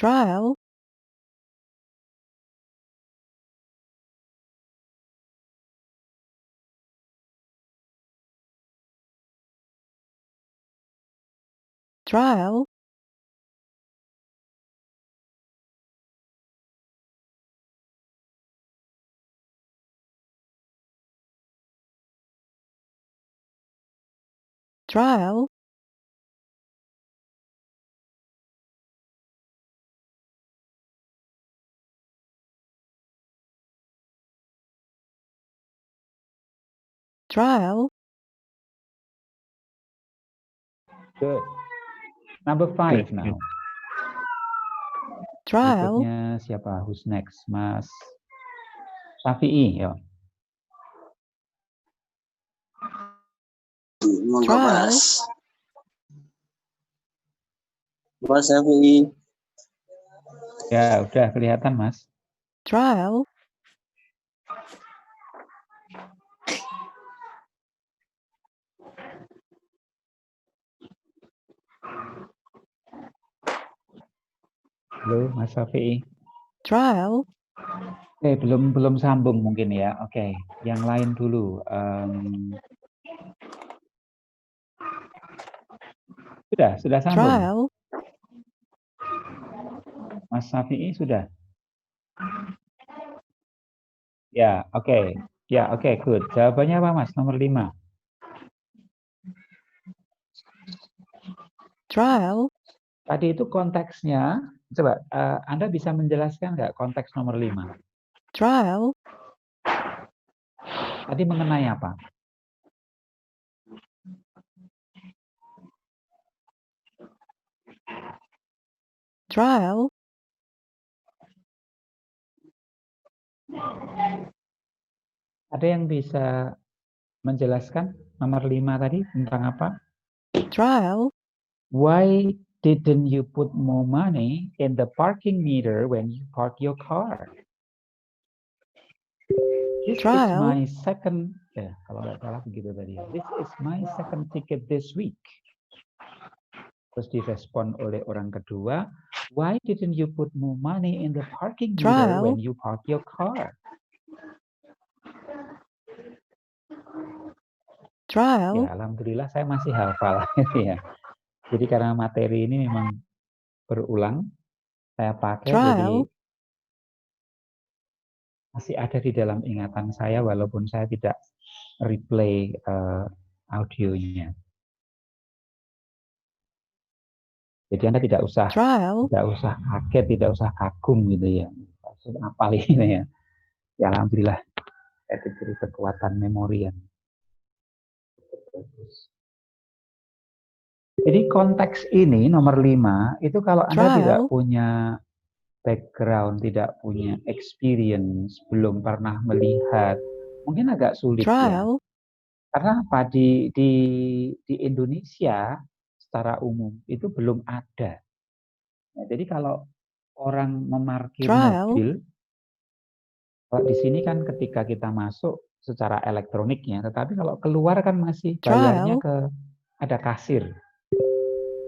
trial, trial, trial, trial, Good. Number 5 now. trial, Berikutnya siapa? Who's next? Mas Syafi'i, ya. Monggo trial, Mas. Mas Syafi'i. Ya, udah kelihatan, Mas. trial, Halo, Mas Syafi'i. trial, Oke, belum sambung mungkin ya. Oke, yang lain dulu. Sudah sambung. trial, Mas Syafi'i sudah. Ya, oke. Ya, oke, good. Jawabannya apa, Mas? Nomor 5. trial, Tadi itu konteksnya, coba Anda bisa menjelaskan nggak konteks nomor 5? trial, Tadi mengenai apa? trial, Ada yang bisa menjelaskan nomor 5 tadi tentang apa? trial, Why didn't you put more money in the parking meter when you park your car? This is trial, my second, kalau nggak salah begitu tadi. This is my second ticket this week. Terus direspon oleh orang kedua, why didn't you put more money in the parking meter trial, when you park your car? trial, Ya, alhamdulillah saya masih hafal ya. Jadi karena materi ini memang berulang, saya pakai jadi trial, masih ada di dalam ingatan saya walaupun saya tidak replay audionya. Jadi Anda tidak usah trial, kaget, tidak usah kagum gitu ya. Maksud apa ini ya? Ya alhamdulillah saya diberi kekuatan memori yang bagus. Jadi konteks ini nomor 5 itu kalau Anda tidak trial, punya background, tidak punya experience, belum pernah melihat, mungkin agak sulit ya. trial, Karena apa di Indonesia secara umum itu belum ada. Nah, jadi kalau orang memarkir trial, mobil, kalau di sini kan ketika kita masuk secara elektroniknya, tetapi kalau keluar kan masih bayarnya trial, ke ada kasir.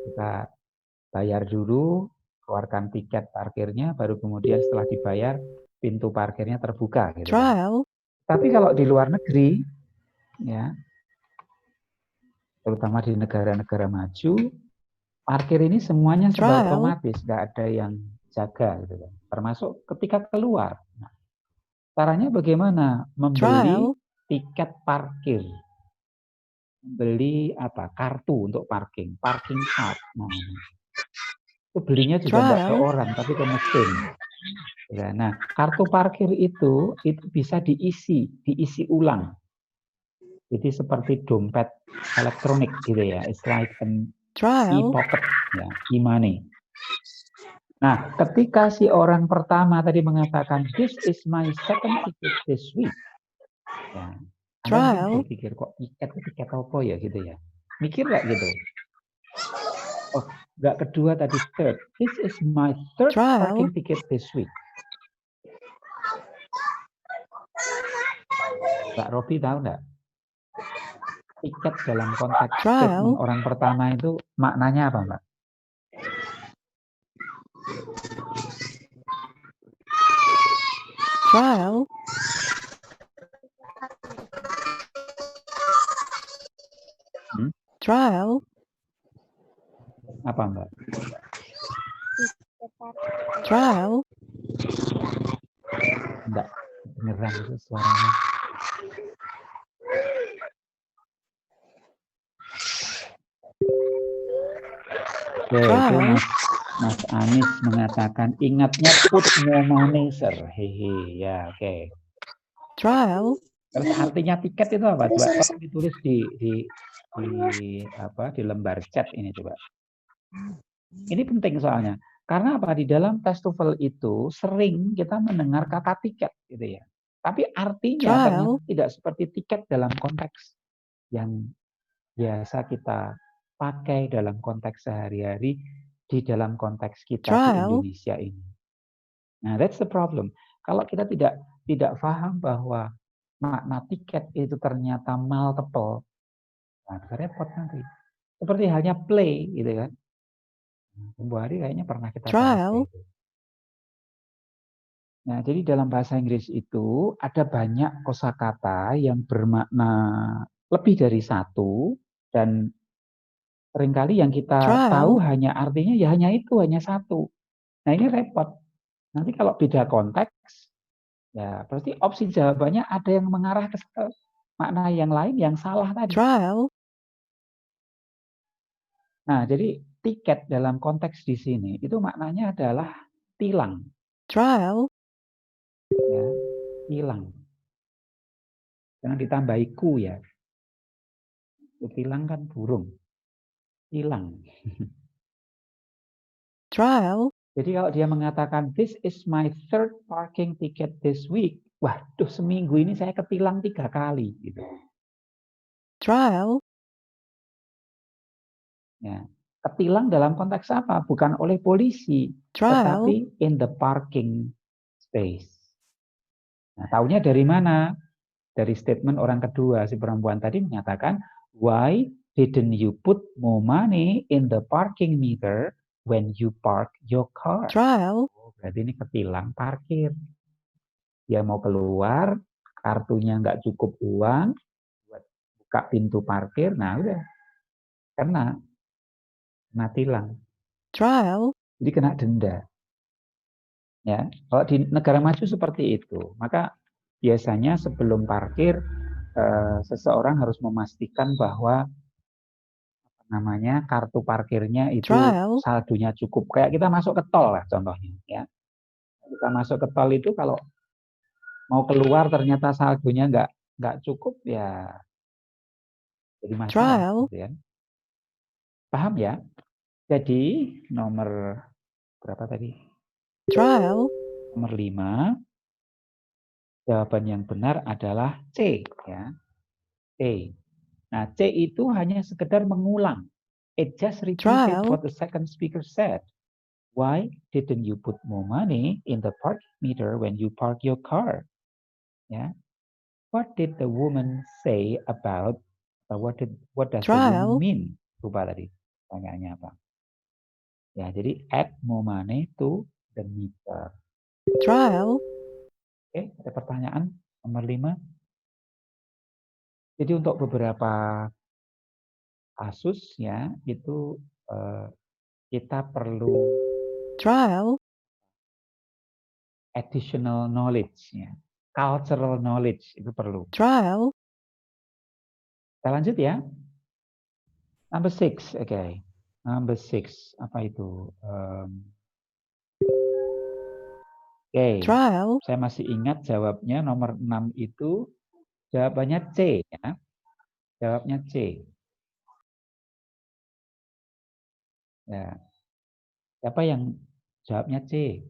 Kita bayar dulu, keluarkan tiket parkirnya, baru kemudian setelah dibayar pintu parkirnya terbuka gitu kan. trial, Tapi kalau di luar negeri, ya, terutama di negara-negara maju, parkir ini semuanya serba trial, otomatis, nggak ada yang jaga gitu kan. Termasuk ketika keluar. Nah, caranya bagaimana? Membeli trial, tiket parkir. Beli apa? Kartu untuk parking card. Nah, itu belinya juga nggak ke trial, orang, tapi ke mesin. Ya, nah, kartu parkir itu bisa diisi ulang. Jadi seperti dompet elektronik gitu ya, it's like an trial, e-pocket, ya, e-money. Nah, ketika si orang pertama tadi mengatakan, this is my second ticket this week, ya, Anda mungkin trial, berpikir kok tiket apa ya gitu ya, mikir nggak gitu? Oh, nggak kedua tadi third, this is my third trial, parking ticket this week. Mbak Robi tahu nggak? Tiket dalam konteks statement trial, orang pertama itu maknanya apa, Mbak? trial, Hmm? trial, Apa Mbak? trial, Enggak, beneran itu suaranya. Oke, itu trial, Mas Anis mengatakan ingatnya put womanizer. Hehe, ya oke. trial, Terus artinya tiket itu apa? Coba tolong ditulis di apa di lembar chat ini coba. Ini penting soalnya. Karena apa? Di dalam tes TOEFL itu sering kita mendengar kata tiket gitu ya. Tapi artinya ternyata trial, tidak seperti tiket dalam konteks yang biasa kita pakai dalam konteks sehari-hari di dalam konteks kita di trial, Indonesia ini. Nah, that's the problem. Kalau kita tidak paham bahwa makna tiket itu ternyata multiple, nah repot nanti. Seperti halnya play gitu kan. Tempoh hari kayaknya pernah kita bahas trial, itu. Nah, jadi dalam bahasa Inggris itu ada banyak kosakata yang bermakna lebih dari satu dan seringkali yang kita tahu trial, hanya artinya ya hanya itu, hanya satu. Nah, ini repot. Nanti kalau beda konteks, ya berarti opsi jawabannya ada yang mengarah ke makna yang lain yang salah tadi. trial, Nah, jadi tiket dalam konteks di sini itu maknanya adalah tilang, trial, ya, tilang. Jangan ditambahi ku ya. Tilang kan burung, tilang. trial, Jadi kalau dia mengatakan this is my third parking ticket this week, waduh seminggu ini saya ketilang 3 kali gitu. trial, Ya. Ketilang dalam konteks apa? Bukan oleh polisi, trial, tetapi in the parking space. Nah, taunya dari mana? Dari statement orang kedua, si perempuan tadi menyatakan, why didn't you put more money in the parking meter when you park your car? trial, Oh, berarti ini ketilang parkir. Dia mau keluar, kartunya nggak cukup uang, buat buka pintu parkir, nah udah, kena tilang. trial, Jadi kena denda. Ya, kalau di negara maju seperti itu, maka biasanya sebelum parkir seseorang harus memastikan bahwa namanya kartu parkirnya itu trial, saldonya cukup. Kayak kita masuk ke tol lah contohnya, ya. Kita masuk ke tol itu kalau mau keluar ternyata saldonya nggak cukup ya jadi masalah, trial, gitu ya. Paham ya? Jadi nomor berapa tadi? trial, Nomor 5. Jawaban yang benar adalah C, ya. C. Nah, C itu hanya sekedar mengulang. It just repeated trial, what the second speaker said. Why didn't you put more money in the parking meter when you park your car? Ya. What did the woman say about what does the woman trial, mean? Lupa tadi pertanyaannya apa. Ya, jadi add more money to the meter. trial, Oke, ada pertanyaan nomor 5. Jadi untuk beberapa kasus ya itu kita perlu trial, additional knowledge ya. Cultural knowledge itu perlu. trial, Kita lanjut ya. Number 6, oke. Number 6, apa itu? Oke, trial, saya masih ingat jawabnya nomor 6 itu jawabannya C ya. Jawabnya C. Ya. Siapa yang jawabnya C?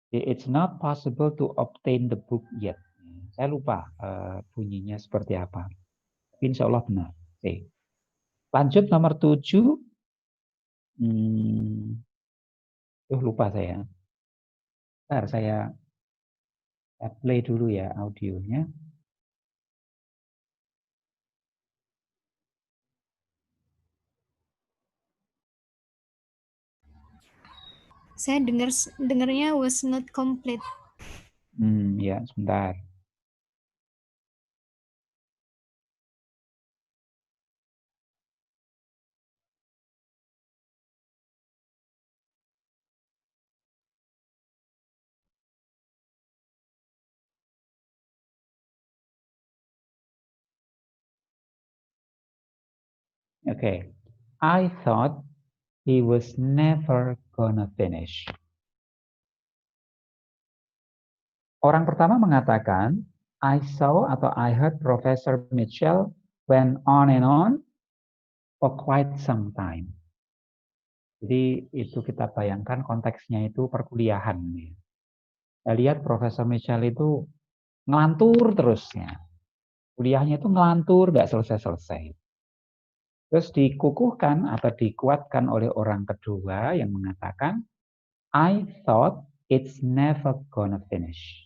It's not possible to obtain the book yet. Saya lupa bunyinya seperti apa. Tapi insya Allah benar. C. Lanjut nomor 7. Lupa saya. Bentar, saya play dulu ya audionya. Saya dengarnya was not complete. Ya, sebentar. Okay. I thought he was never gonna finish. Orang pertama mengatakan, I saw atau I heard Professor Mitchell went on and on for quite some time. Jadi itu kita bayangkan konteksnya itu perkuliahan. Saya lihat Profesor Mitchell itu ngelantur terusnya. Kuliahnya itu ngelantur, nggak selesai-selesai. Terus dikukuhkan atau dikuatkan oleh orang kedua yang mengatakan, I thought it's never gonna finish.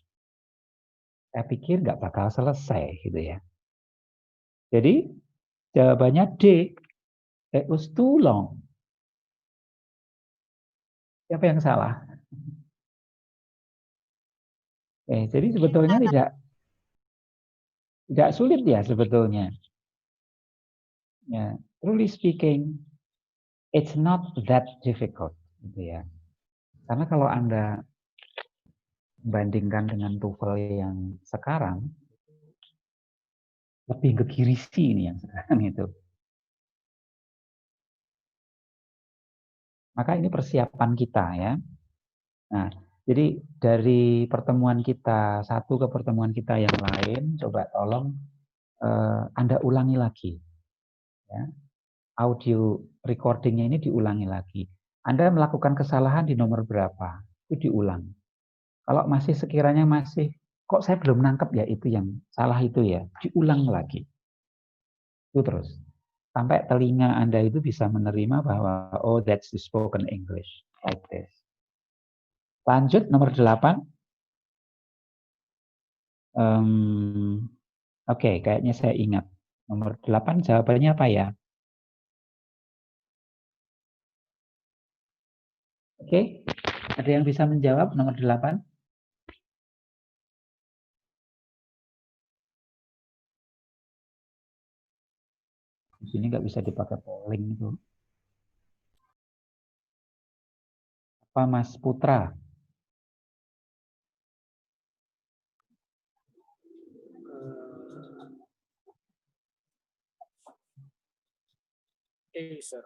Saya pikir nggak bakal selesai gitu ya. Jadi jawabannya D, it was too long. Siapa yang salah? Jadi sebetulnya tidak sulit ya sebetulnya. Ya, truly speaking, it's not that difficult, gitu ya. Karena kalau Anda bandingkan dengan TOEFL yang sekarang, lebih gegirisi ini yang sekarang itu. Maka ini persiapan kita ya. Nah, jadi dari pertemuan kita satu ke pertemuan kita yang lain, coba tolong Anda ulangi lagi. Ya. Audio recordingnya ini diulangi lagi. Anda melakukan kesalahan di nomor berapa, itu diulang. Kalau masih sekiranya kok saya belum nangkep ya itu yang salah itu ya, diulang lagi. Itu terus. Sampai telinga Anda itu bisa menerima bahwa, oh that's the spoken English, like this. Lanjut nomor 8. Oke, kayaknya saya ingat. Nomor 8 jawabannya apa ya? Oke, ada yang bisa menjawab nomor 8? Di sini nggak bisa dipakai polling itu. Apa Mas Putra? Sir.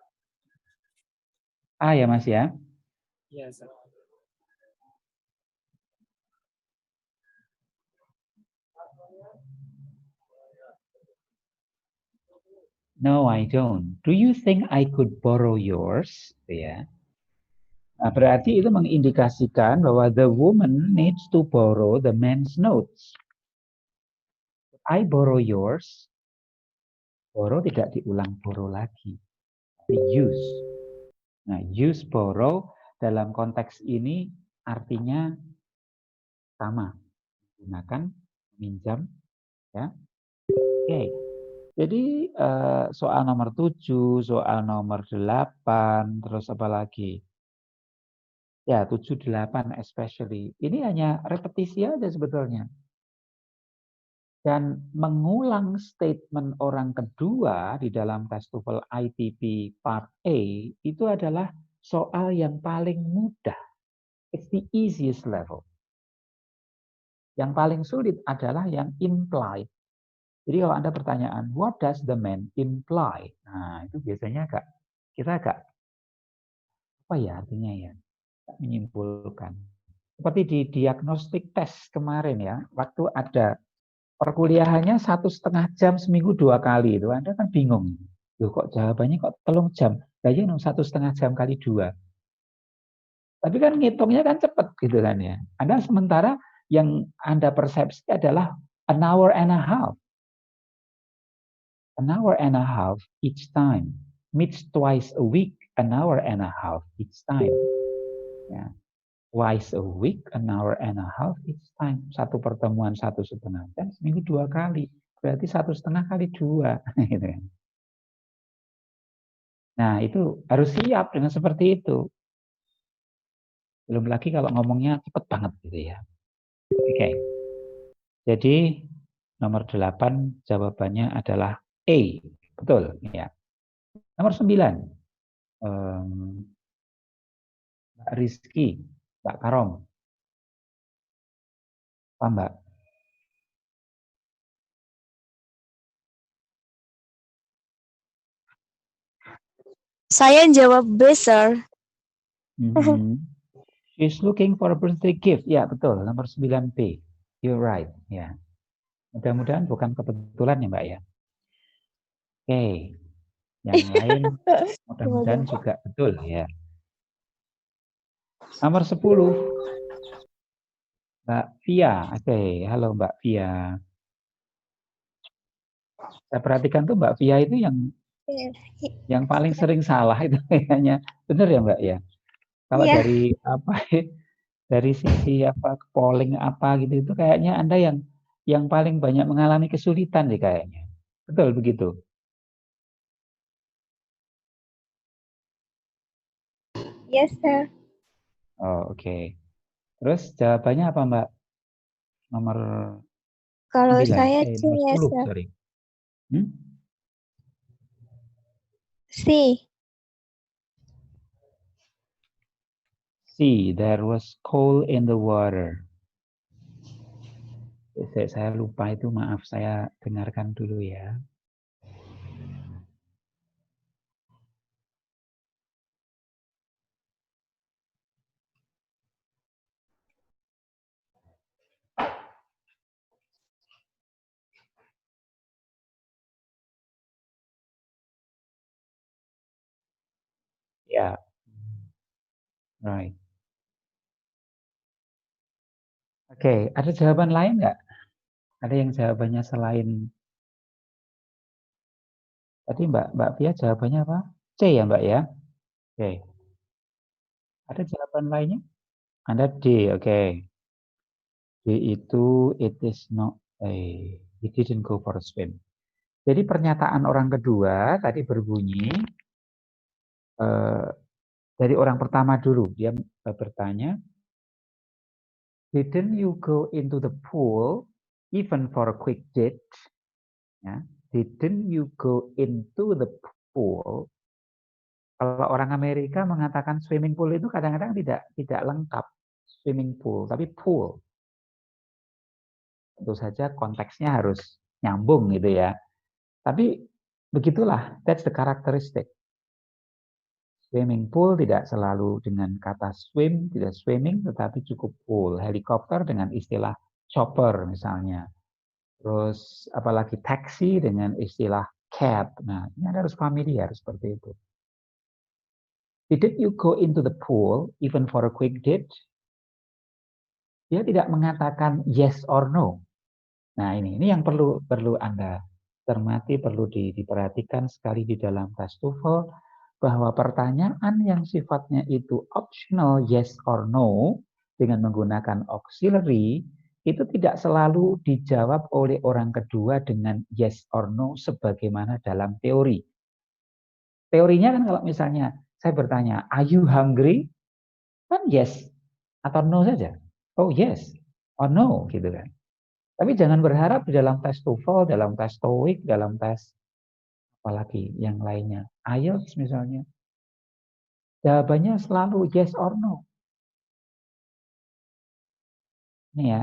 A ya Mas ya? Yes, sir. No, I don't. Do you think I could borrow yours? Ya. Nah, berarti itu mengindikasikan bahwa the woman needs to borrow the man's notes. I borrow yours. Borrow tidak diulang borrow lagi. Tapi use. Nah, use borrow dalam konteks ini artinya sama. Gunakan, minjam. Ya. Oke. Jadi soal nomor 7, soal nomor 8, terus apa lagi? Ya, 7, 8 especially. Ini hanya repetisi aja sebetulnya. Dan mengulang statement orang kedua di dalam tes TOEFL ITP Part A itu adalah soal yang paling mudah. It's the easiest level. Yang paling sulit adalah yang implied. Jadi kalau Anda pertanyaan, what does the man imply? Nah, itu biasanya kita agak, apa ya artinya ya? Menyimpulkan. Seperti di diagnostik tes kemarin ya, waktu ada perkuliahannya 1,5 jam seminggu 2 kali itu, Anda kan bingung. Loh kok jawabannya kok 3 jam? Kayaknya 1,5 jam kali 2. Tapi kan ngitungnya kan cepat gitu kan ya. Anda sementara yang Anda persepsi adalah an hour and a half. An hour and a half each time. Meets twice a week, an hour and a half each time. Ya. Twice a week, an hour and a half each time. Satu pertemuan 1,5 jam, seminggu 2 kali. Berarti 1,5 kali 2. Gitu. Nah, itu harus siap dengan seperti itu. Belum lagi kalau ngomongnya cepet banget gitu ya. Oke. Jadi nomor 8 jawabannya adalah A. Betul ya. Nomor 9. Mbak Rizky, Mbak Karom. Apa Mbak? Saya jawab B, sir. She's looking for a birthday gift. Ya, betul. Nomor 9B. You're right. Ya. Mudah-mudahan bukan kebetulan ya, Mbak ya. Oke. Yang lain mudah-mudahan juga betul ya. Nomor 10. Mbak Via. Oke, halo Mbak Via. Saya perhatikan tuh Mbak Via itu yang paling sering salah itu kayaknya. Benar ya, Mbak ya? Kalau Iya. dari apa dari sisi apa polling apa gitu itu kayaknya Anda yang paling banyak mengalami kesulitan deh kayaknya. Betul begitu? Yes, sir. Oh, oke. Terus jawabannya apa, Mbak? Nomor Kalau 9, saya C, nomor ya, 10, sir. sorry. Hmm? C. C, there was coal in the water. Saya lupa itu, maaf, saya dengarkan dulu ya. Ya, right. Oke, ada jawaban lain nggak? Ada yang jawabannya selain tadi Mbak Pia jawabannya apa? C ya Mbak ya? Oke. Ada jawaban lainnya? Anda D, oke. D itu it is not a, it didn't go for a swim. Jadi pernyataan orang kedua tadi berbunyi dari orang pertama dulu. Dia bertanya, didn't you go into the pool even for a quick dip? Ya, didn't you go into the pool? Kalau orang Amerika mengatakan swimming pool itu kadang-kadang tidak lengkap swimming pool, tapi pool. Tentu saja konteksnya harus nyambung gitu ya. Tapi begitulah, that's the characteristic. Swimming pool tidak selalu dengan kata swim, tidak swimming, tetapi cukup pool. Helikopter dengan istilah chopper misalnya. Terus apalagi taxi dengan istilah cab. Nah, ini Anda harus familiar seperti itu. Did you go into the pool even for a quick dip? Dia tidak mengatakan yes or no. Nah, ini yang perlu Anda cermati, perlu diperhatikan sekali di dalam tes TOEFL bahwa pertanyaan yang sifatnya itu optional yes or no dengan menggunakan auxiliary itu tidak selalu dijawab oleh orang kedua dengan yes or no sebagaimana dalam teori. Teorinya kan kalau misalnya saya bertanya, are you hungry? Kan yes atau no saja. Oh yes or no gitu kan. Tapi jangan berharap di dalam tes TOEFL, dalam tes TOEIC, dalam tes apalagi yang lainnya. IELTS misalnya. Jawabannya selalu yes or no. Ini ya.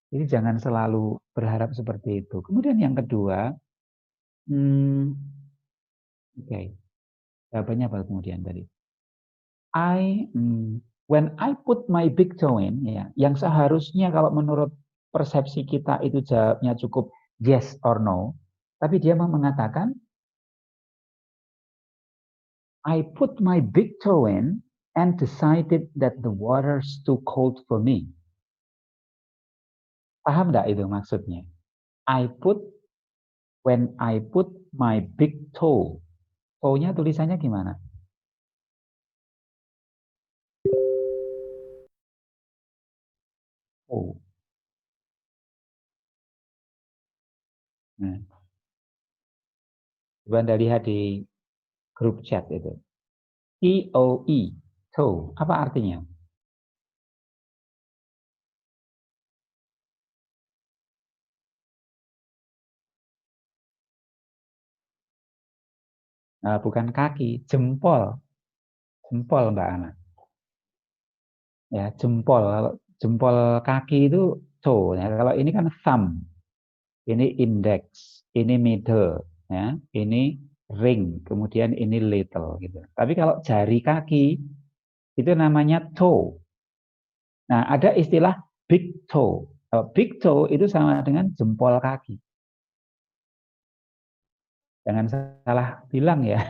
Jadi jangan selalu berharap seperti itu. Kemudian yang kedua, oke. Jawabannya apa kemudian tadi? When I put my big toe in, ya, yang seharusnya kalau menurut persepsi kita itu jawabnya cukup yes or no, tapi dia mengatakan I put my big toe in and decided that the water's too cold for me. Paham nggak itu maksudnya? When I put my big toe. Toe-nya tulisannya gimana? Oh. Nah. Coba Anda lihat di grup chat itu. Toe, toe. Apa artinya? Nah, bukan kaki, jempol. Jempol, Mbak Ana. Ya, jempol. Kalau jempol kaki itu toe. Ya. Kalau ini kan thumb. Ini index, ini middle, ya. Ini ring, kemudian ini little gitu. Tapi kalau jari kaki itu namanya toe. Nah, ada istilah big toe. Big toe itu sama dengan jempol kaki. Jangan salah bilang ya.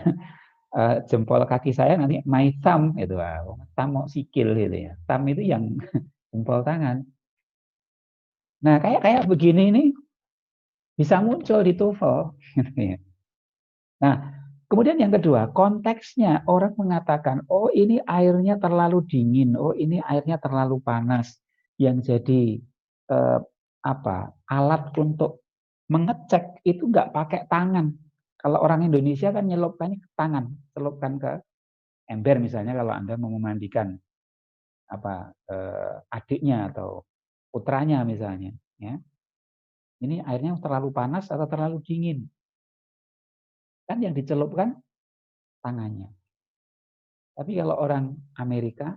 Jempol kaki saya nanti my thumb itu, thumb mau sikil gitu ya. Thumb itu yang jempol tangan. Nah, kayak begini ini bisa muncul di TOEFL. Gitu ya. Nah, kemudian yang kedua, konteksnya orang mengatakan, oh ini airnya terlalu dingin, oh ini airnya terlalu panas. Yang jadi alat untuk mengecek itu nggak pakai tangan. Kalau orang Indonesia kan nyelupkannya ke tangan, celupkan ke ember misalnya kalau Anda mau memandikan adiknya atau putranya misalnya, ya. Ini airnya terlalu panas atau terlalu dingin. Kan yang dicelupkan tangannya. Tapi kalau orang Amerika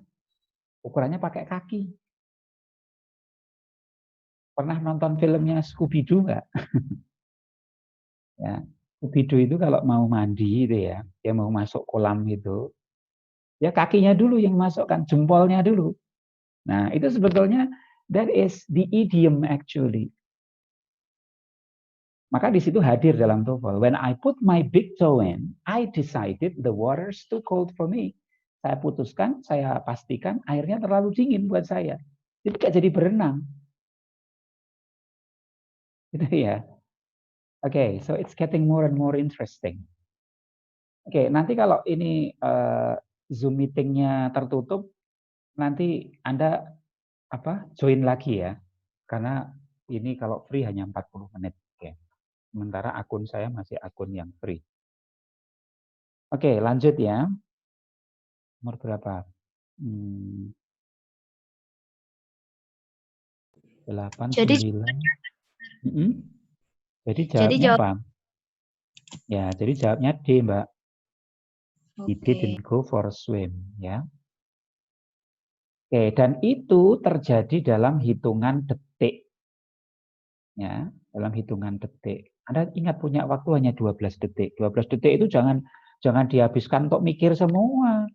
ukurannya pakai kaki. Pernah nonton filmnya Scooby-Doo nggak? Ya, Scooby-Doo itu kalau mau mandi itu ya, dia mau masuk kolam itu, ya kakinya dulu yang masukkan, jempolnya dulu. Nah, itu sebetulnya that is the idiom actually. Maka di situ hadir dalam TOEFL. When I put my big toe in, I decided the water's too cold for me. Saya putuskan, saya pastikan airnya terlalu dingin buat saya. Jadi nggak jadi berenang. Gitu ya. Oke, so it's getting more and more interesting. Oke, nanti kalau ini Zoom meeting-nya tertutup, nanti Anda join lagi ya. Karena ini kalau free hanya 40 menit. Oke. Sementara akun saya masih akun yang free. Oke, lanjut ya. Nomor berapa? 8, Jadi 9. Jadi jadi jawabnya jawab. apa? Ya, jadi jawabnya D, Mbak. He Oke. didn't go for a swim, ya. Oke, dan itu terjadi dalam hitungan detik. Ya, dalam hitungan detik. Anda ingat punya waktu hanya 12 detik. 12 detik itu jangan dihabiskan untuk mikir semua.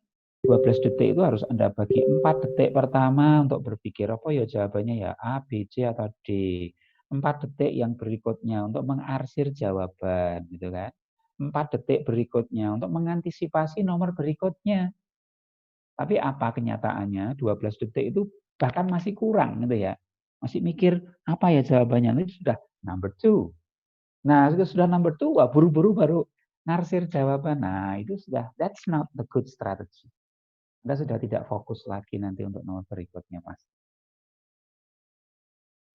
12 detik itu harus Anda bagi 4 detik pertama untuk berpikir apa ya jawabannya ya A, B, C atau D. 4 detik yang berikutnya untuk mengarsir jawaban gitu kan. 4 detik berikutnya untuk mengantisipasi nomor berikutnya. Tapi apa kenyataannya 12 detik itu bahkan masih kurang gitu ya. Masih mikir apa ya jawabannya, itu sudah number 2. Nah, itu sudah number 2, buru-buru baru narsir jawaban. Nah, itu sudah, that's not the good strategy. Anda sudah tidak fokus lagi nanti untuk nomor berikutnya, Mas.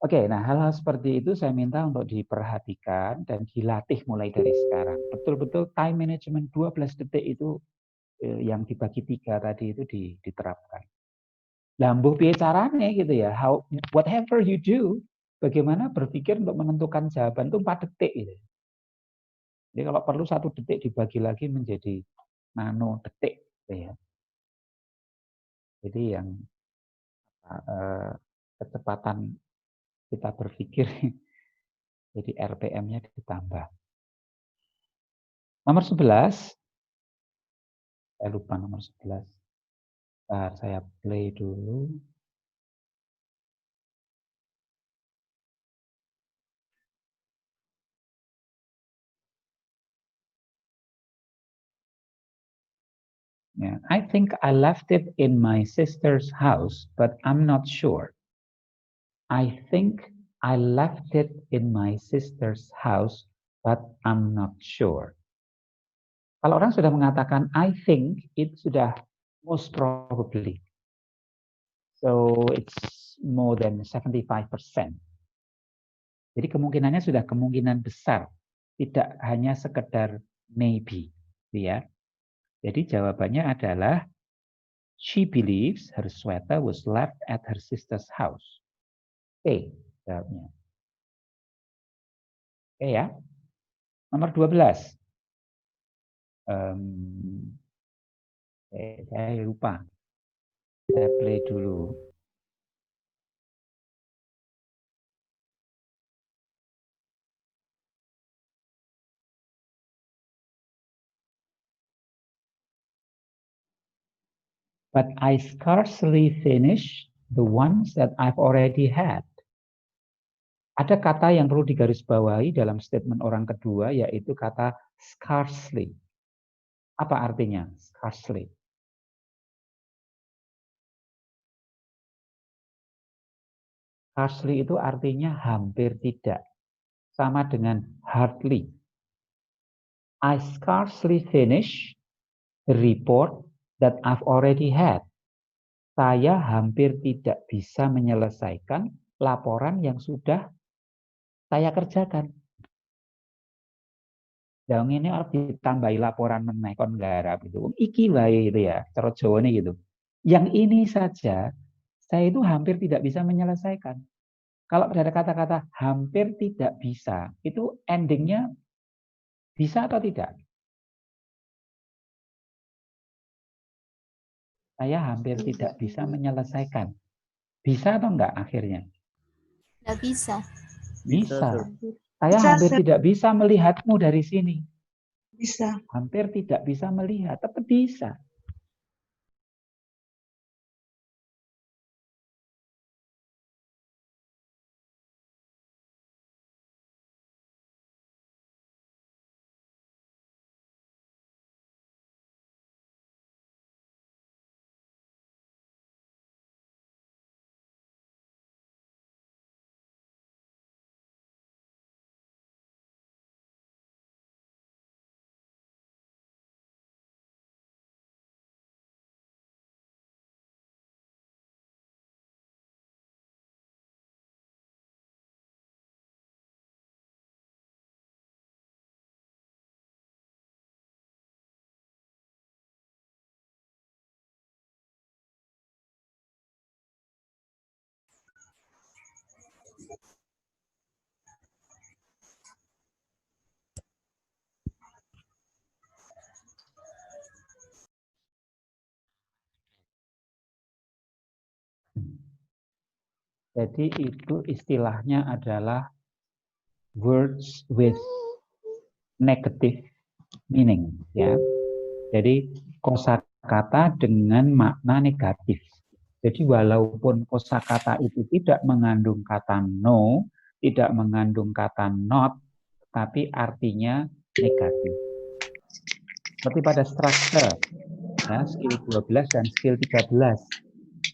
Oke, nah hal-hal seperti itu saya minta untuk diperhatikan dan dilatih mulai dari sekarang. Betul-betul time management 12 detik itu yang dibagi 3 tadi itu diterapkan. Lambuh piye caranya gitu ya, whatever you do, bagaimana berpikir untuk menentukan jawaban itu 4 detik gitu. Jadi kalau perlu 1 detik dibagi lagi menjadi nano detik gitu ya. Jadi yang kecepatan kita berpikir jadi RPM-nya ditambah. Nomor 11, saya lupa nomor 11. Bentar, saya play dulu. Yeah, I think I left it in my sister's house, but I'm not sure. I think I left it in my sister's house, but I'm not sure. Kalau orang sudah mengatakan I think, itu sudah most probably. So it's more than 75%. Jadi kemungkinannya sudah kemungkinan besar, tidak hanya sekedar maybe, ya. Jadi jawabannya adalah she believes her sweater was left at her sister's house. Oke, jawabnya. Oke ya. Nomor 12. Saya lupa. Saya play dulu. But I scarcely finish the ones that I've already had. Ada kata yang perlu digarisbawahi dalam statement orang kedua, yaitu kata scarcely. Apa artinya scarcely? Scarcely itu artinya hampir tidak. Sama dengan hardly. I scarcely finish the report that I've already had. Saya hampir tidak bisa menyelesaikan laporan yang sudah saya kerjakan. Yang ini harus ditambahi laporan meneh kon garap itu. Iki wae itu ya, cara Jawane gitu. Yang ini saja saya itu hampir tidak bisa menyelesaikan. Kalau ada kata-kata hampir tidak bisa, itu endingnya bisa atau tidak? Saya hampir tidak bisa menyelesaikan. Bisa atau enggak akhirnya? Nggak bisa. Bisa. Saya hampir tidak bisa melihatmu dari sini. Bisa. Hampir tidak bisa melihat, tapi bisa. Jadi itu istilahnya adalah words with negative meaning, ya. Jadi kosakata dengan makna negatif. Jadi walaupun kosakata itu tidak mengandung kata no, tidak mengandung kata not, tapi artinya negatif. Seperti pada structure, ya, skill 12 dan skill 13.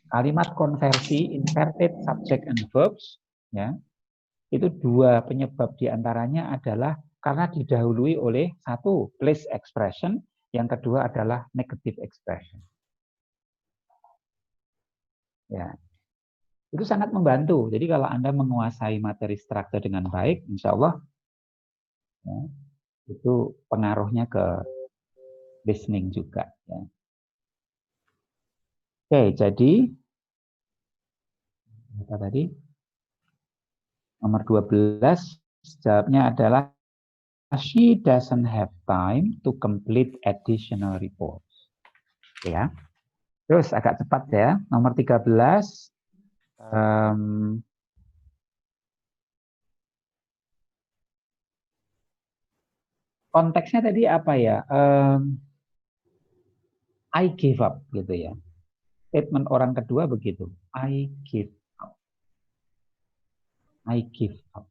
Kalimat konversi, inverted subject and verbs, ya, itu dua penyebab diantaranya adalah karena didahului oleh satu, place expression, yang kedua adalah negative expression. Ya, itu sangat membantu. Jadi kalau Anda menguasai materi struktur dengan baik, insya Allah ya, itu pengaruhnya ke listening juga. Ya. Oke, jadi apa tadi? Nomor 12, jawabnya adalah she doesn't have time to complete additional reports. Ya. Terus agak cepat ya. Nomor 13. Konteksnya tadi apa ya? I give up gitu ya. Statement orang kedua begitu. I give up. I give up.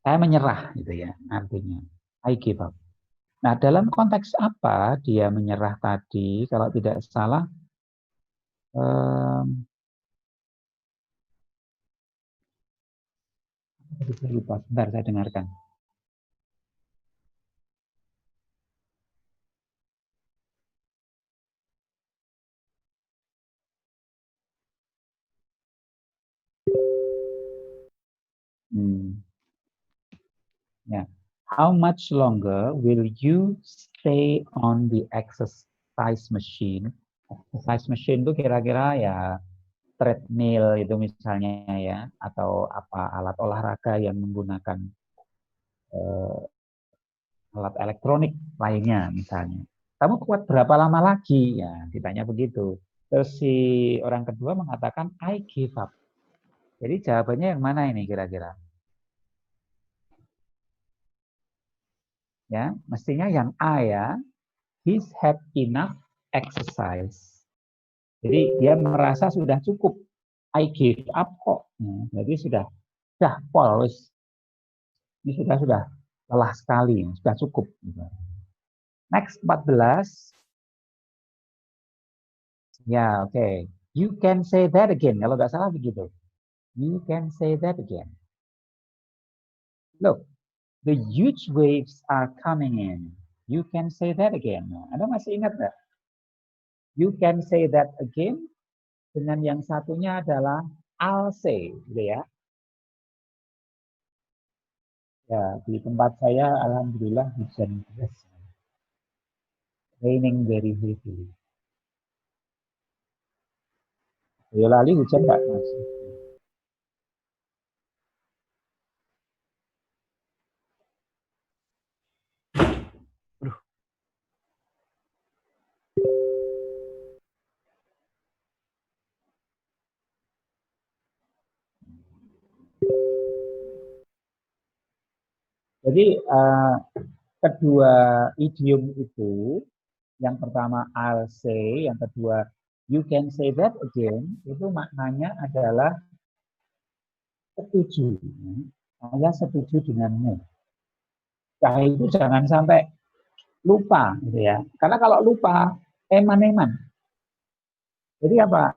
Saya menyerah gitu ya artinya. I give up. Nah, dalam konteks apa dia menyerah tadi? Kalau tidak salah, saya lupa. Sebentar, saya dengarkan. Ya. How much longer will you stay on the exercise machine? Exercise machine itu kira-kira ya treadmill itu misalnya ya, atau apa alat olahraga yang menggunakan alat elektronik lainnya misalnya. Kamu kuat berapa lama lagi? Ya, ditanya begitu. Terus si orang kedua mengatakan I give up. Jadi jawabannya yang mana ini kira-kira? Ya, mestinya yang A ya. He's had enough exercise. Jadi dia merasa sudah cukup. I give up kok. Jadi sudah Paul, ini sudah lelah sekali, sudah cukup. Next 14. Ya, oke. You can say that again. Kalau nggak salah begitu. You can say that again. Look, the huge waves are coming in. You can say that again. Nah, Anda masih ingat nggak? You can say that again. Dengan yang satunya adalah I'll say, gitu ya. Ya, di tempat saya alhamdulillah hujan deras. Raining very heavily. Boyolali hujan nggak Mas? Jadi kedua idiom itu, yang pertama I'll say, yang kedua you can say that again, itu maknanya adalah setuju. Saya setuju denganmu. Nah, itu jangan sampai lupa, gitu ya. Karena kalau lupa, eman-eman. Jadi apa?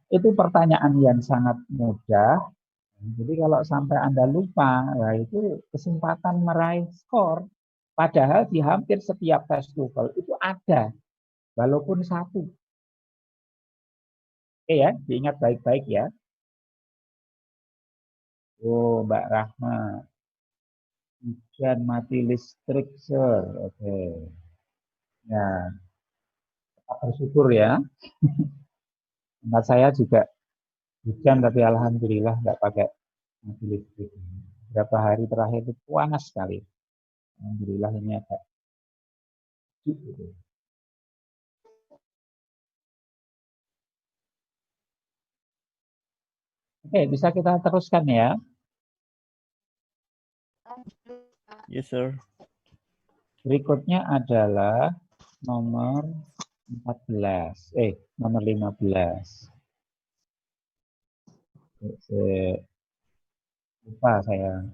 Itu pertanyaan yang sangat mudah. Jadi kalau sampai Anda lupa, ya itu kesempatan meraih skor. Padahal di hampir setiap festival itu ada, walaupun satu. Oke ya, diingat baik-baik ya. Oh, Mbak Rahma. Hujan mati listrik, sir. Oke. Ya, kita bersyukur ya. Tempat saya juga hujan, tapi alhamdulillah nggak pakai mati listrik. Beberapa hari terakhir itu panas sekali. Alhamdulillah ini agak gitu. Oke, bisa kita teruskan ya. Yes, sir. Berikutnya adalah nomor 14. Nomor 15. Lupa saya.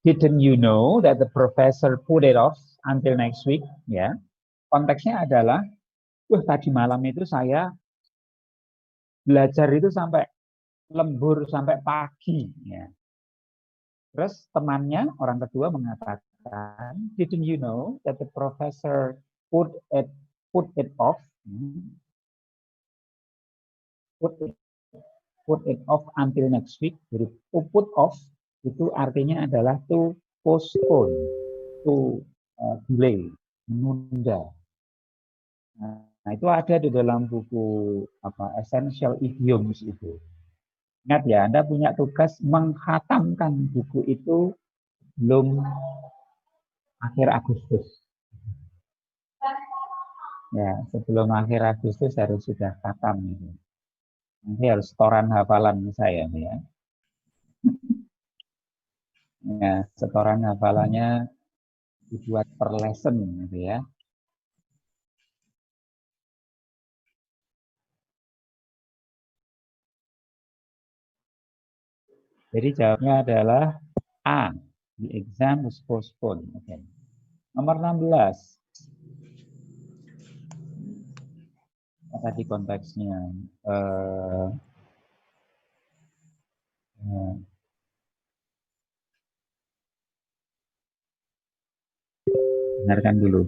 Didn't you know that the professor put it off until next week? Ya, konteksnya adalah, tadi malam itu saya belajar itu sampai lembur sampai pagi. Ya. Terus temannya orang kedua mengatakan, didn't you know that the professor put it off? Put it off until next week. Jadi to put off itu artinya adalah to postpone, to delay, menunda. Nah, itu ada di dalam buku Essential Idioms itu. Ingat ya, Anda punya tugas menghatamkan buku itu belum akhir Agustus. Ya, sebelum akhir Agustus harus sudah khatam itu. Nanti harus setoran hafalan saya ya. Ya, setoran hafalannya dibuat per lesson gitu ya. Jadi jawabnya adalah A. The exam was postponed. Okay. Nomor 16. Apa tadi konteksnya? Dengarkan dulu.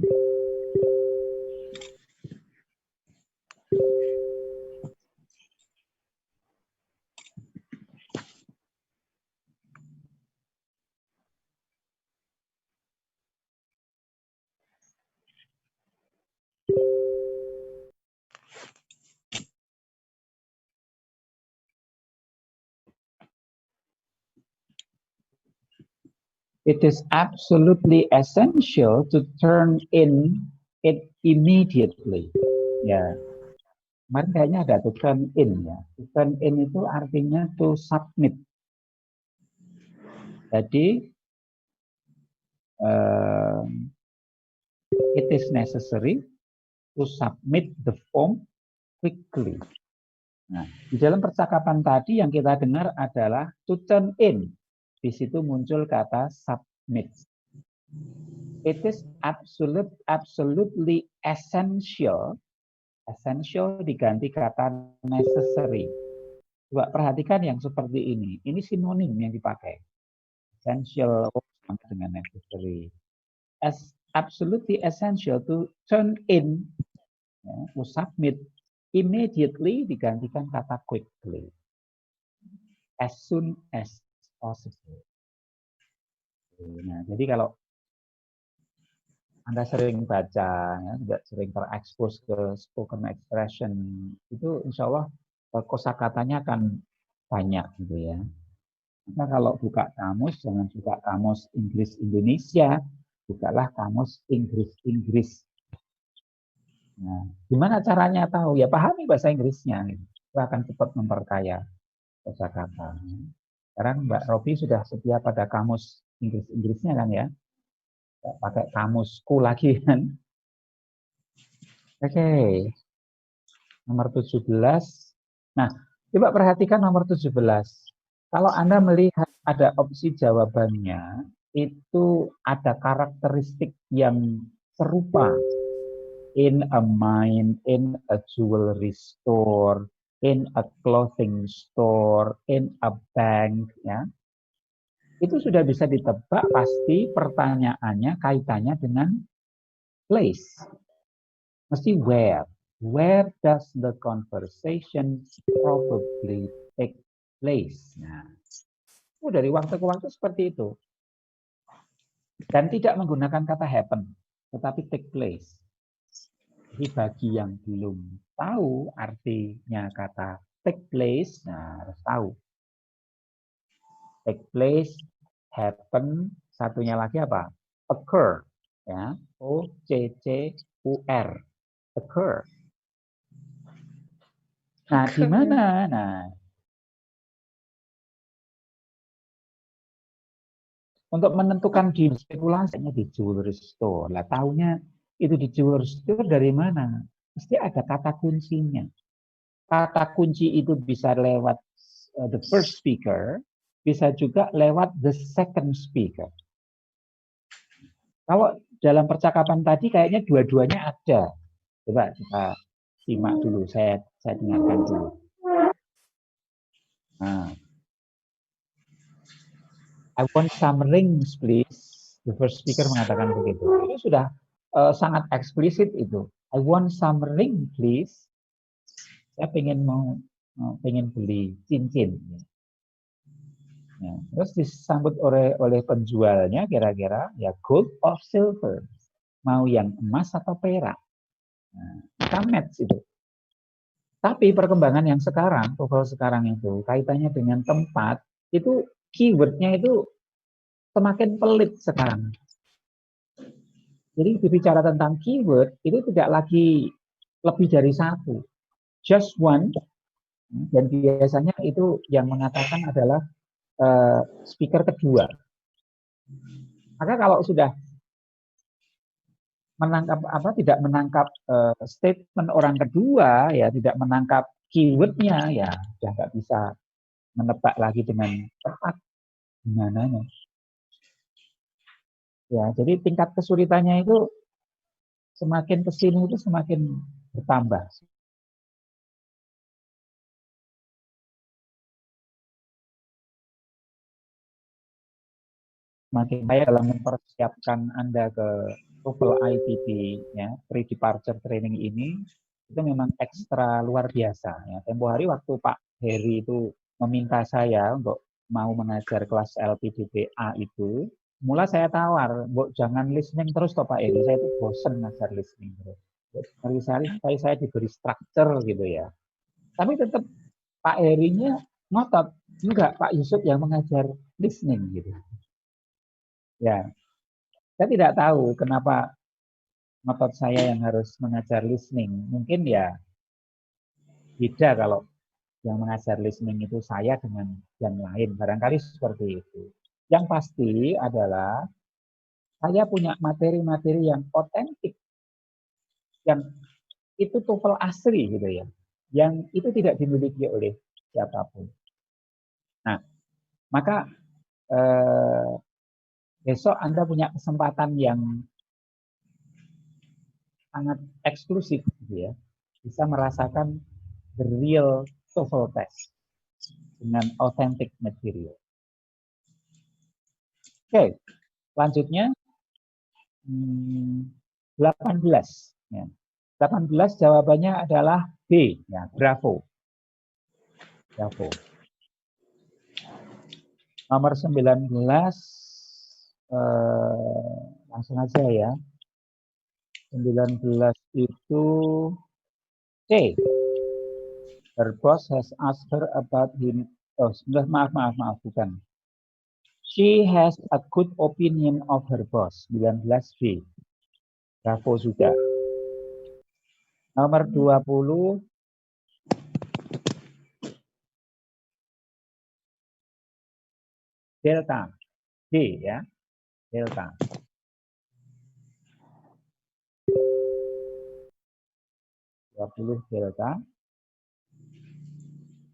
It is absolutely essential to turn in it immediately. Ya, kemarin kayaknya ada to turn in ya. To turn in itu artinya to submit. Jadi it is necessary to submit the form quickly. Nah, di dalam percakapan tadi yang kita dengar adalah to turn in. Di situ muncul kata submit. It is absolutely essential. Essential diganti kata necessary. Coba perhatikan yang seperti ini. Ini sinonim yang dipakai. Essential sama dengan necessary. As absolutely essential to turn in, ya, to submit immediately digantikan kata quickly. As soon as possible. Nah, jadi kalau Anda sering baca, ya, juga sering terekspos ke spoken expression, itu insya Allah kosakatanya akan banyak gitu ya. Maka kalau buka kamus, jangan buka kamus Inggris Indonesia, bukalah kamus Inggris. Nah, gimana caranya tahu? Ya pahami bahasa Inggrisnya, gitu. Itu akan cepat memperkaya kosakata. Sekarang Mbak Robi sudah setia pada kamus Inggrisnya kan ya? Nggak pakai kamusku lagi kan? Oke. Nomor 17. Nah, coba perhatikan nomor 17. Kalau Anda melihat ada opsi jawabannya, itu ada karakteristik yang serupa. In a mine, in a jewelry store, in a clothing store, in a bank, ya. Itu sudah bisa ditebak pasti pertanyaannya kaitannya dengan place. Mesti where. Where does the conversation probably take place? Nah, dari waktu ke waktu seperti itu. Dan tidak menggunakan kata happen, tetapi take place. Jadi bagi yang belum tahu artinya kata take place, nah harus tahu. Take place, happen, satunya lagi apa? Occur, ya, O-C-C-U-R, occur. Nah, di mana? Nah, untuk menentukan di spekulasinya di jewelry store. Lah, tahunya itu di jewelry store dari mana? Mesti ada kata kuncinya. Kata kunci itu bisa lewat the first speaker, bisa juga lewat the second speaker. Kalau dalam percakapan tadi kayaknya dua-duanya ada. Coba kita simak dulu, saya dengarkan dulu. Nah. I want some rings, please. The first speaker mengatakan begitu. Itu sudah sangat eksplisit itu. I want some ring, please. Saya pengen beli cincin. Ya. Terus disambut oleh penjualnya kira-kira ya gold or silver. Mau yang emas atau perak. Nah, kita match itu. Tapi perkembangan yang sekarang, TOEFL sekarang itu, kaitannya dengan tempat, itu keywordnya itu semakin pelit sekarang. Jadi berbicara tentang keyword, itu tidak lagi lebih dari satu. Just one, dan biasanya itu yang mengatakan adalah speaker kedua. Maka kalau sudah tidak menangkap statement orang kedua, ya tidak menangkap keywordnya, ya sudah nggak bisa menebak lagi dengan tepat gimana. Ya, jadi tingkat kesulitannya itu semakin kesini itu semakin bertambah. Semakin baik dalam mempersiapkan Anda ke TOEFL ITP, ya, pre-departure training ini, itu memang ekstra luar biasa. Ya. Tempo hari waktu Pak Heri itu meminta saya untuk mau mengajar kelas LPDP-A itu, mula saya tawar, jangan listening terus toh Pak Heri, saya itu bosen ngajar listening terus. Hari-hari saya diberi structure gitu ya. Tapi tetap Pak Herinya ngotot, enggak Pak Yusuf yang mengajar listening gitu. Ya, saya tidak tahu kenapa motor saya yang harus mengajar listening. Mungkin ya beda kalau yang mengajar listening itu saya dengan yang lain. Barangkali seperti itu. Yang pasti adalah saya punya materi-materi yang otentik, yang itu TOEFL asli gitu ya, yang itu tidak dimiliki oleh siapapun. Nah, maka besok Anda punya kesempatan yang sangat eksklusif gitu ya, bisa merasakan the real TOEFL test dengan authentic material. Oke, selanjutnya 18. Ya. 18 jawabannya adalah B, ya, bravo. Bravo. Nomor 19, langsung aja ya. 19 itu C. Her boss has asked her about him. Oh, maaf, bukan. She has a good opinion of her boss. 19 B. Bravo juga. Nomor 20. Delta. D ya. Delta. Delta.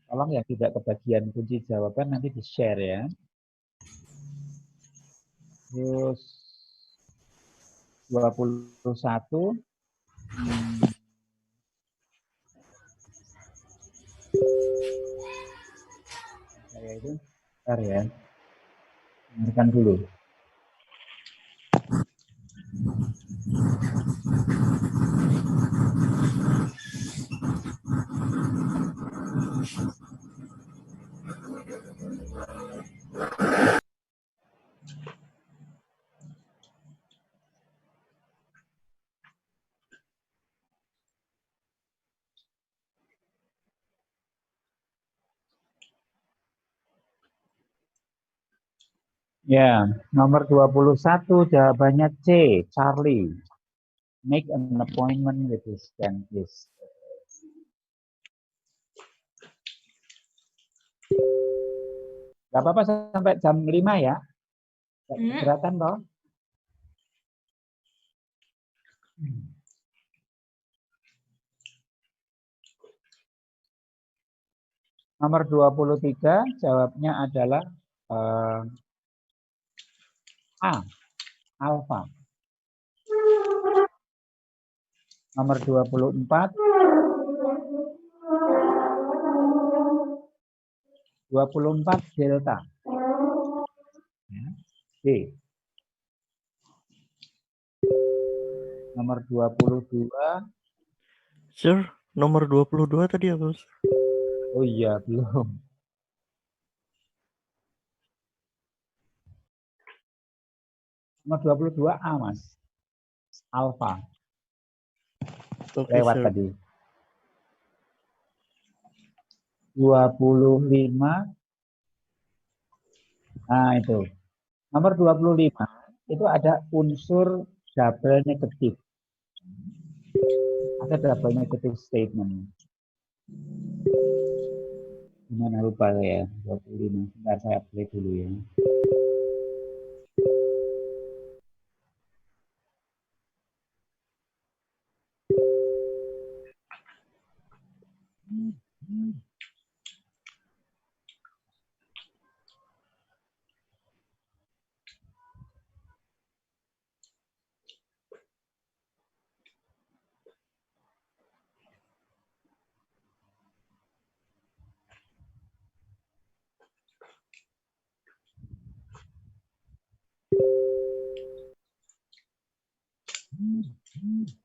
Tolong ya tidak kebagian kunci jawaban nanti di-share ya. Terus 21. Saya itu bentar ya. Dengarkan dulu. Ya, nomor 21 jawabannya C, Charlie. Make an appointment with his dentist. Gak apa-apa sampai jam 5 ya. Gak keberatan toh? Nomor 23 jawabnya adalah A, alfa. Nomor 24. 24 delta. D. Nomor 22. Sir, nomor 22 tadi apa? Oh iya, belum. Nomor 22 A, Mas. Alfa. Okay, Lewat sir. tadi. 25. Nah, itu. Nomor 25 itu ada unsur double negatif. Ada double negative statement. Gimana lupa ya? 25. Sebentar saya play dulu ya.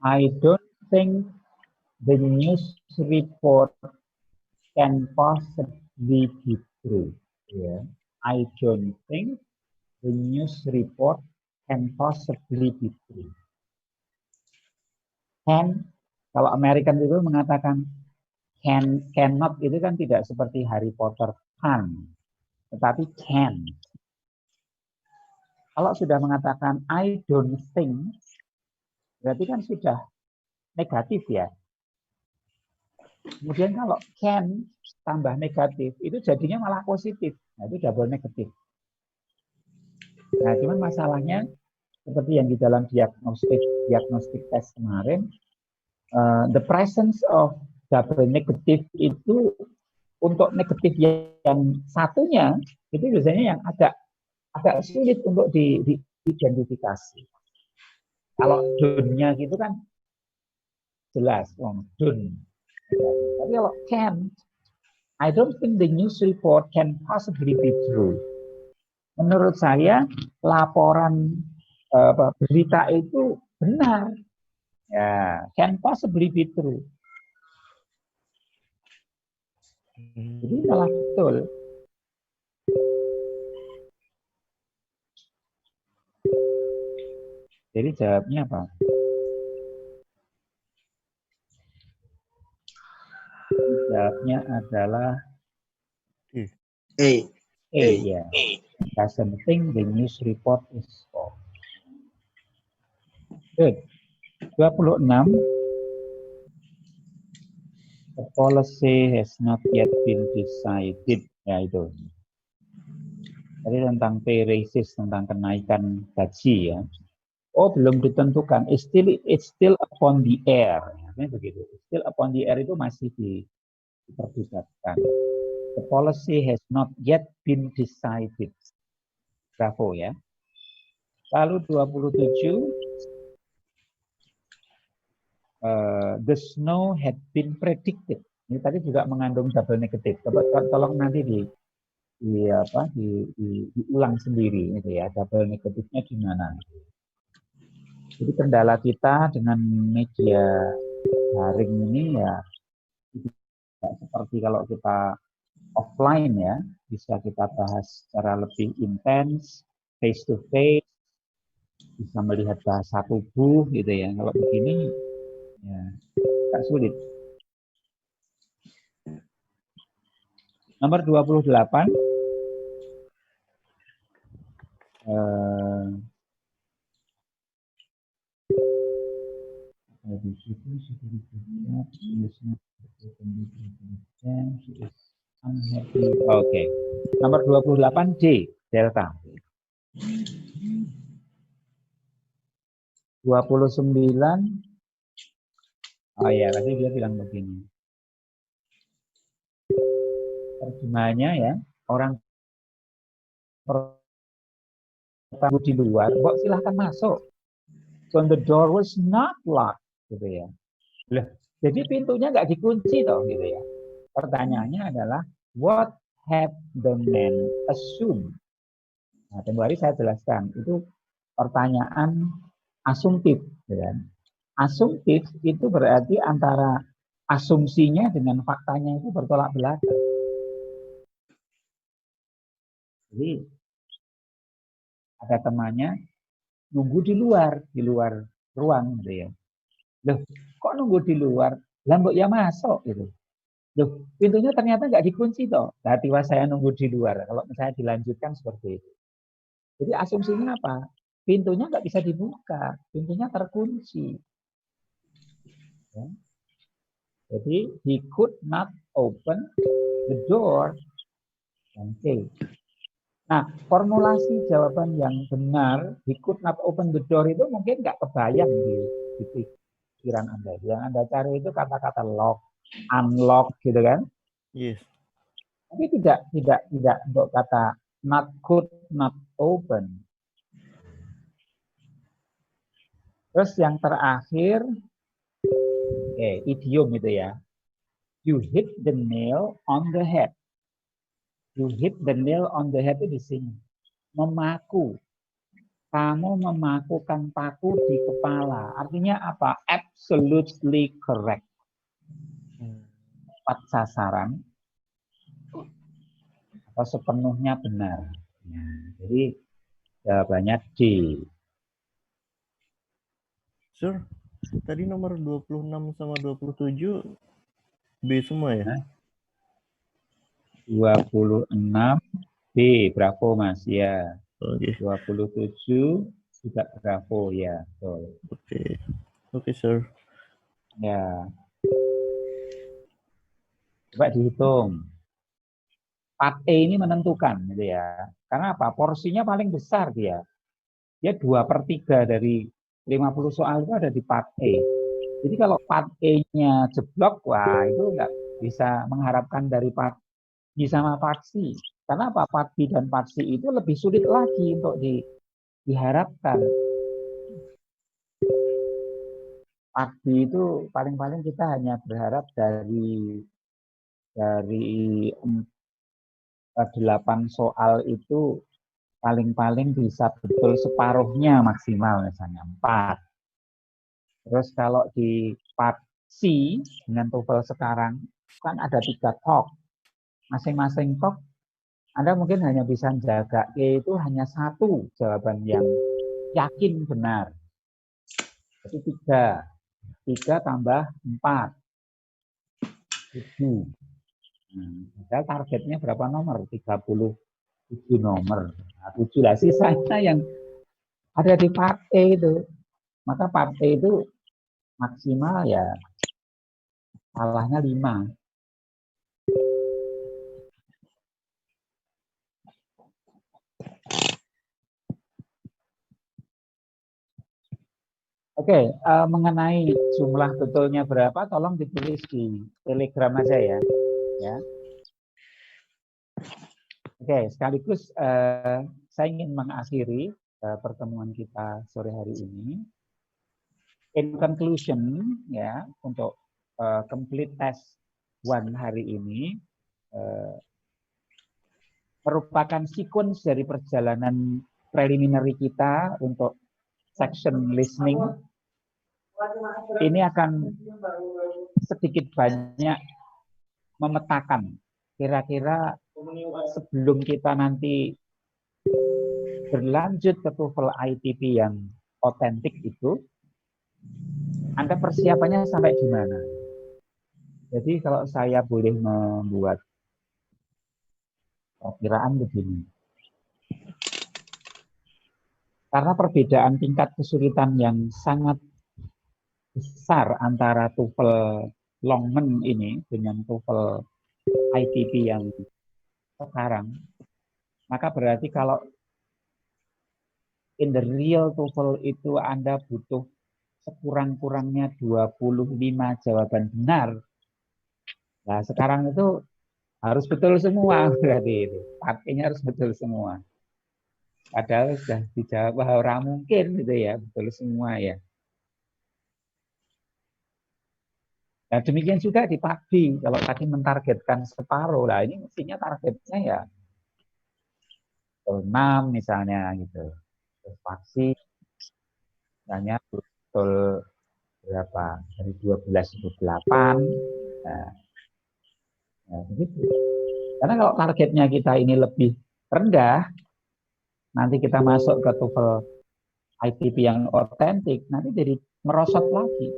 I don't think the news report can possibly be true. Yeah. I don't think the news report can possibly be true. Can, kalau American itu mengatakan cannot itu kan tidak seperti Harry Potter can, tetapi can. Kalau sudah mengatakan I don't think, berarti kan sudah negatif ya. Kemudian kalau can tambah negatif, itu jadinya malah positif. Nah, itu double negatif. Nah, cuman masalahnya seperti yang di dalam diagnostik test kemarin, the presence of double negatif itu untuk negatif yang satunya itu biasanya yang agak sulit untuk diidentifikasi. Kalau don't-nya gitu kan jelas, don't. Tapi kalau can, I don't think the news report can possibly be true. Menurut saya laporan berita itu benar. Ya, can possibly be true. Jadi malah betul. Jadi jawabnya apa? Jawabnya adalah A, ya. Doesn't think the news report is false. Good. 26. The policy has not yet been decided. Ya itu. Tadi tentang pay raises, tentang kenaikan gaji ya. Oh, belum ditentukan. It's still upon the air. Ya, begitu. Still upon the air itu masih diperdebatkan. The policy has not yet been decided. Bravo ya. Lalu 27. The snow had been predicted. Ini tadi juga mengandung double negatif. Coba tolong nanti diulang sendiri gitu ya. Double negatifnya di mana? Jadi kendala kita dengan media daring ini ya tidak seperti kalau kita offline ya, bisa kita bahas secara lebih intens, face to face, bisa melihat bahasa tubuh gitu ya. Kalau begini ya agak sulit. Nomor 28. Oke. Nomor 28 D, delta. 29. Oh ya, tadi dia bilang begini. Terjemahnya ya, orang pertama di luar, kok silahkan masuk. So the door was not locked, gitu ya. Loh, jadi pintunya nggak dikunci toh, gitu ya. Pertanyaannya adalah, what had the man assumed? Nah, tempoh hari saya jelaskan, itu pertanyaan asumtif, gitu kan. Asumtif itu berarti antara asumsinya dengan faktanya itu bertolak belakang. Jadi ada temannya nunggu di luar ruang gitu ya. Loh, kok nunggu di luar? Lah mbok ya masuk gitu. Loh, pintunya ternyata nggak dikunci toh. Nah, tiba saya nunggu di luar. Kalau misalnya dilanjutkan seperti itu. Jadi asumsinya apa? Pintunya nggak bisa dibuka, pintunya terkunci. Ya. Jadi he could not open the door. Oke. Nah, formulasi jawaban yang benar, he could not open the door itu mungkin nggak kebayang di pikiran Anda. Yang Anda cari itu kata-kata lock, unlock, gitu kan? Yes. Tapi tidak untuk kata not could not open. Terus yang terakhir, idiom itu ya. You hit the nail on the head. You hit the nail on the head itu di sini. Memaku. Kamu memakukan paku di kepala. Artinya apa? Absolutely correct. Tepat sasaran. Atau sepenuhnya benar. Ya, jadi jawabannya D. Sir, tadi nomor 26 sama 27 B semua ya? 26 B, bravo Mas. Ya. Oke. 27 juga Bravo ya. Betul. Oke. Oke, sir. Ya. Coba dihitung. Part E ini menentukan gitu ya. Karena apa? Porsinya paling besar dia. Dia 2/3 dari 50 soal itu ada di part E. Jadi kalau part E-nya jeblok, wah itu nggak bisa mengharapkan dari part B sama part C. Karena apa? Part B dan part C itu lebih sulit lagi untuk diharapkan. Part B itu paling-paling kita hanya berharap dari 8 soal itu paling-paling bisa betul separuhnya maksimal, misalnya 4. Terus kalau di part C dengan TOEFL sekarang kan ada 3 talk. Masing-masing talk Anda mungkin hanya bisa jaga itu hanya 1 jawaban yang yakin benar. Jadi 3 tambah 4, 7. Nah, targetnya berapa nomor? 37 nomor. Nah, 7 lah sisanya yang ada di part E itu. Maka part E itu maksimal ya salahnya 5. Oke, mengenai jumlah betulnya berapa, tolong ditulis di Telegram aja ya. Oke, sekaligus saya ingin mengakhiri pertemuan kita sore hari ini. In conclusion, ya, untuk complete test 1 hari ini merupakan sequence dari perjalanan preliminary kita untuk section listening. Ini akan sedikit banyak memetakan kira-kira sebelum kita nanti berlanjut ke TOEFL ITP yang otentik itu, Anda persiapannya sampai di mana? Jadi kalau saya boleh membuat perkiraan begini. Karena perbedaan tingkat kesulitan yang sangat besar antara TOEFL Longmen ini dengan TOEFL ITP yang sekarang, maka berarti kalau in the real TOEFL itu Anda butuh sekurang-kurangnya 25 jawaban benar. Nah, sekarang itu harus betul semua berarti itu. Pakainya harus betul semua. Padahal sudah dijawab bahwa orang mungkin gitu ya, betul semua ya. Nah, demikian juga di pagi, kalau tadi mentargetkan separuh, lah ini mestinya targetnya ya 6 misalnya gitu. Terus pasti misalnya betul berapa? Dari 12 ke 8. Nah, begitu. Karena kalau targetnya kita ini lebih rendah, nanti kita masuk ke TOEFL ITP yang otentik, nanti jadi merosot lagi.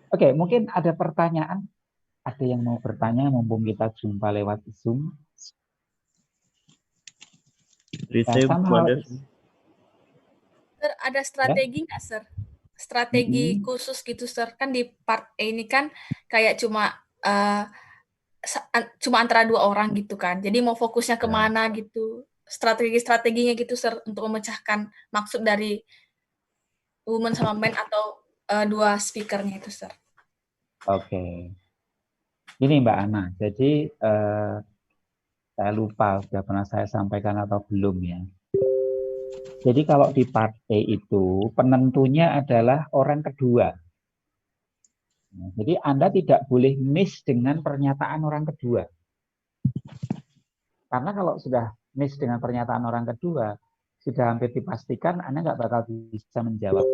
Oke, mungkin ada pertanyaan. Ada yang mau bertanya, mumpung kita jumpa lewat Zoom. Sir, ada strategi nggak, Sir? Strategi khusus gitu, Sir. Kan di part A ini kan kayak cuma antara 2 orang gitu kan. Jadi mau fokusnya kemana gitu. Strategi-strateginya gitu, Sir, untuk memecahkan maksud dari woman sama man atau 2 speakernya itu, Sir. Oke. Ini Mbak Ana, jadi saya lupa sudah pernah saya sampaikan atau belum ya. Jadi kalau di part A itu penentunya adalah orang kedua. Nah, jadi Anda tidak boleh miss dengan pernyataan orang kedua. Karena kalau sudah miss dengan pernyataan orang kedua, sudah hampir dipastikan Anda nggak bakal bisa menjawab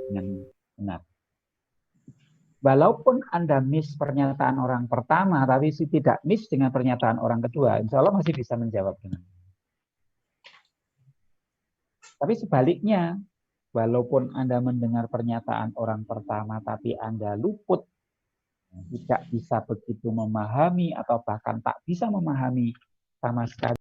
dengan benar. Walaupun Anda miss pernyataan orang pertama, tapi tidak miss dengan pernyataan orang kedua, insya Allah masih bisa menjawab dengan benar. Tapi sebaliknya, walaupun Anda mendengar pernyataan orang pertama, tapi Anda luput, tidak bisa begitu memahami, atau bahkan tak bisa memahami sama sekali